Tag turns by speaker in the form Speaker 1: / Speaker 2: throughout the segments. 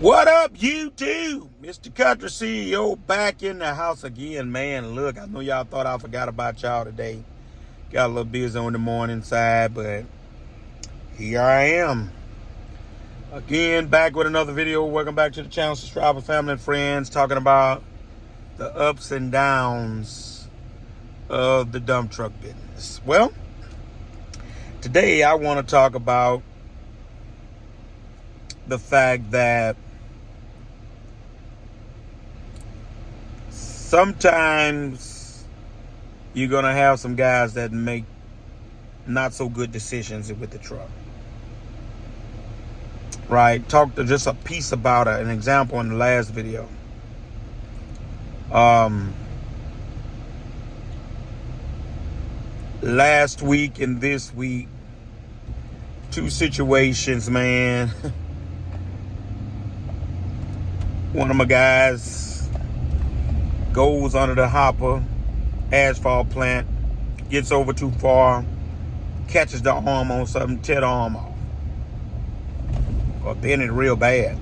Speaker 1: What up, YouTube? Mr. Country CEO back in the house again, man. Look, I know y'all thought I forgot about y'all today. Got a little busy on the morning side, but here I am. Again, back with another video. Welcome back to the channel, subscriber, family, and friends, talking about the ups and downs of the dump truck business. Well, today I want to talk about the fact that sometimes you're going to have some guys that make not so good decisions with the truck. Right? Talked just a piece about an example in the last video. Last week and this week, two situations, man. One of my guys goes under the hopper, asphalt plant, gets over too far, catches the arm on something, tear the arm off, or bend it real bad.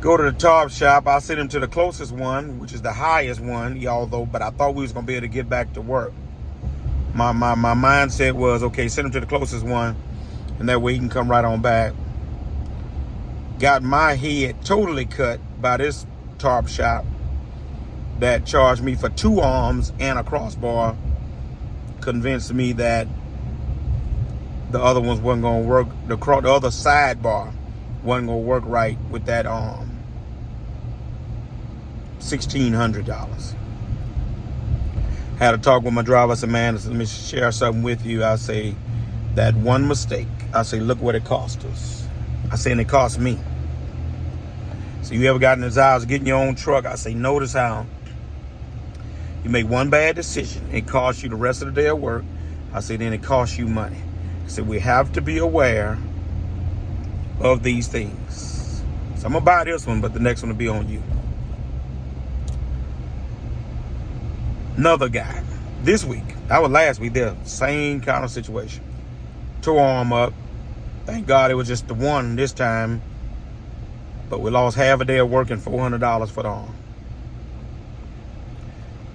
Speaker 1: Go to the top shop. I sent him to the closest one, which is the highest one, but I thought we was gonna be able to get back to work. My mindset was, okay, send him to the closest one, and that way he can come right on back. Got my head totally cut by this tarp shop that charged me for two arms and a crossbar. Convinced me that the other ones wasn't gonna work. The other sidebar wasn't gonna work right with that arm. $1,600. Had a talk with my driver. I said, man, let me share something with you. I say, that one mistake. I say, look what it cost us. I say, and it cost me. So you ever got in the desire of getting your own truck? I say, notice how you make one bad decision. It costs you the rest of the day of work. I say, then it costs you money. I said, we have to be aware of these things. So I'm going to buy this one, but the next one will be on you. Another guy. This week, that was last week, there, same kind of situation. Tore arm up. Thank God it was just the one this time. But we lost half a day of work and $400 for the arm.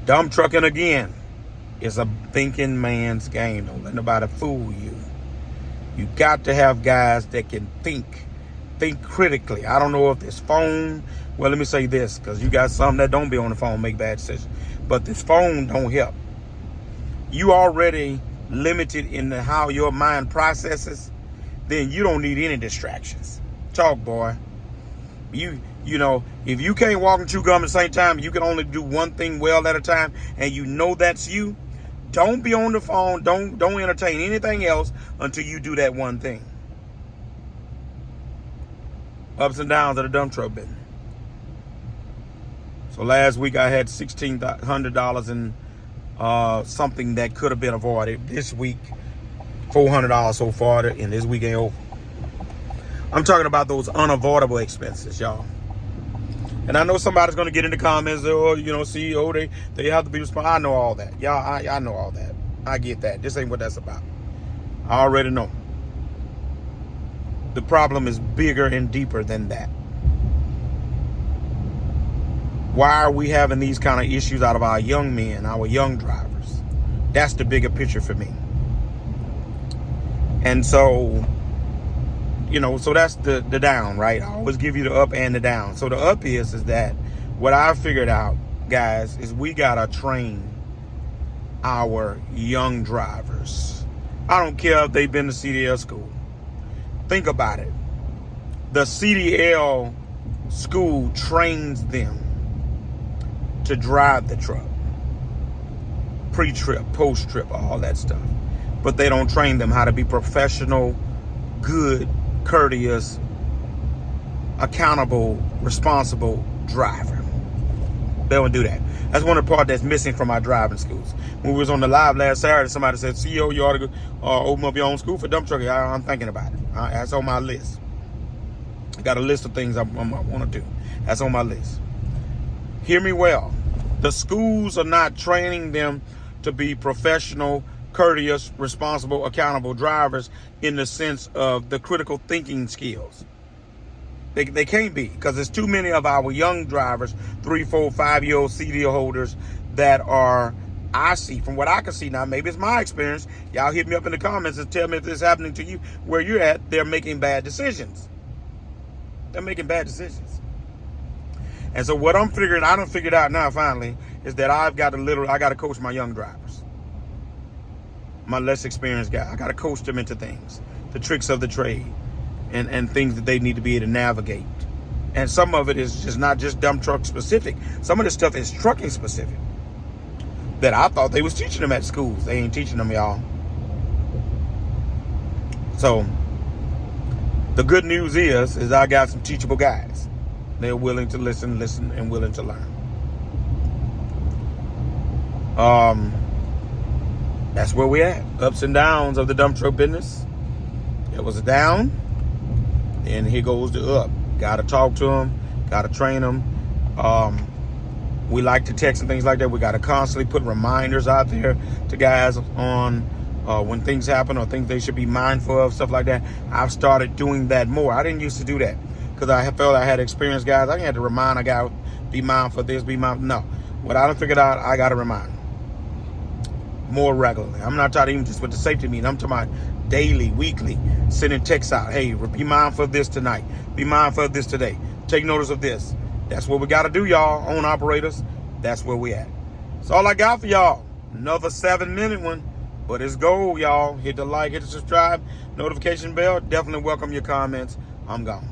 Speaker 1: Dump trucking again is a thinking man's game. Don't let nobody fool you. You got to have guys that can think critically. I don't know if this phone, well, let me say this, because you got some that don't be on the phone, make bad decisions. But this phone don't help. You already limited in how your mind processes, then you don't need any distractions. Talk, boy. You know, if you can't walk and chew gum at the same time, you can only do one thing well at a time, and you know that's you, don't be on the phone, don't entertain anything else until you do that one thing. Ups and downs of the dump truck business. So last week I had $1,600 in something that could have been avoided. This week, $400 so far, and this week ain't over. I'm talking about those unavoidable expenses, y'all. And I know somebody's going to get in the comments, oh, you know, CEO, they have to be responsible. I know all that. Y'all, I know all that. I get that. This ain't what that's about. I already know. The problem is bigger and deeper than that. Why are we having these kind of issues out of our young men, our young drivers? That's the bigger picture for me. And so, you know, so that's the down, right? I always give you the up and the down. So the up is that what I figured out, guys, is we got to train our young drivers. I don't care if they've been to CDL school. Think about it. The CDL school trains them to drive the truck. Pre-trip, post-trip, all that stuff. But they don't train them how to be professional, good, courteous, accountable, responsible driver. They don't do that. That's one of the parts that's missing from our driving schools. When we was on the live last Saturday, somebody said, CEO, you ought to go, open up your own school for dump trucking. I'm thinking about it. That's on my list. I got a list of things I want to do. That's on my list. Hear me well. The schools are not training them to be professional, courteous, responsible, accountable drivers in the sense of the critical thinking skills. They can't be, because there's too many of our young drivers, 3, 4, 5-year-old CDL holders that are, I see, from what I can see now, maybe it's my experience. Y'all hit me up in the comments and tell me if this is happening to you. Where you're at, they're making bad decisions. They're making bad decisions. And so what I done figured out now finally, is that I got to coach my young drivers. My less experienced guy. I got to coach them into things, the tricks of the trade, and things that they need to be able to navigate. And some of it is just not just dump truck specific. Some of this stuff is trucking specific that I thought they was teaching them at schools. They ain't teaching them, y'all. So the good news is I got some teachable guys. They're willing to listen, and willing to learn. That's where we at. Ups and downs of the dump truck business. It was a down, and here goes the up. Got to talk to them. Got to train them. We like to text and things like that. We got to constantly put reminders out there to guys on when things happen or things they should be mindful of, stuff like that. I've started doing that more. I didn't used to do that because I felt I had experienced guys. I had to remind a guy, be mindful of this, be mindful. No. What I done figured out, I got to remind more regularly. I'm not talking even just with the safety meeting. I'm talking about daily, weekly, sending texts out. Hey, be mindful of this tonight. Be mindful of this today. Take notice of this. That's what we got to do, y'all. Own operators. That's where we at. That's all I got for y'all. Another 7-minute one. But it's gold, y'all. Hit the like, hit the subscribe, notification bell. Definitely welcome your comments. I'm gone.